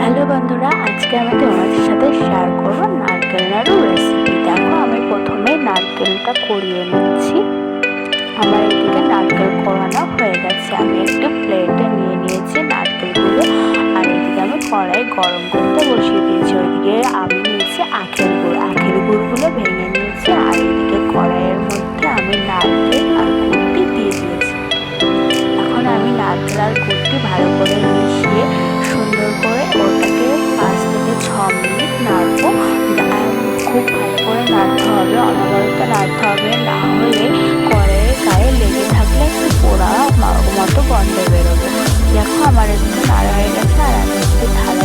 Hello বন্ধুরা, আজকে আমি তোমাদের সাথে শেয়ার করব নারকেল নাড়ু রেসিপি। দেখো, আমি প্রথমে নারকেলটা কুড়িয়ে নিচ্ছি। আমার এদিকে নারকেল কোড়ানো হয়ে গেছে। আমি একটি প্লেটে নিয়ে নিয়েছি নারকেলগুলো, আর এদিকে আমি কড়াই গরম করতে বসিয়ে দিয়েছি। ওইদিকে আমি নিয়েছি আখের গুড়, আখের গুড়গুলো ভেঙে নিয়েছি। আর এদিকে কড়াইয়ের মধ্যে আমি নারকেল আর গুড়টি দিয়ে দিয়েছি। এখন আমি নারকেল আর গুড়টি ভালো করে মিশিয়ে সুন্দর করে ওটাকে 5 থেকে 6 মিনিট নাড়বো। খুব ভালো করে নাড়তে হবে, অনবরত নাড়তে হবে, না হলে কড়াইয়ের গায়ে লেগে থাকলে একটু পোড়া মতো গন্ধ বেরোবে। দেখো, আমার একটু নাড়া হয়ে গেছে, আর আমি একটু থালা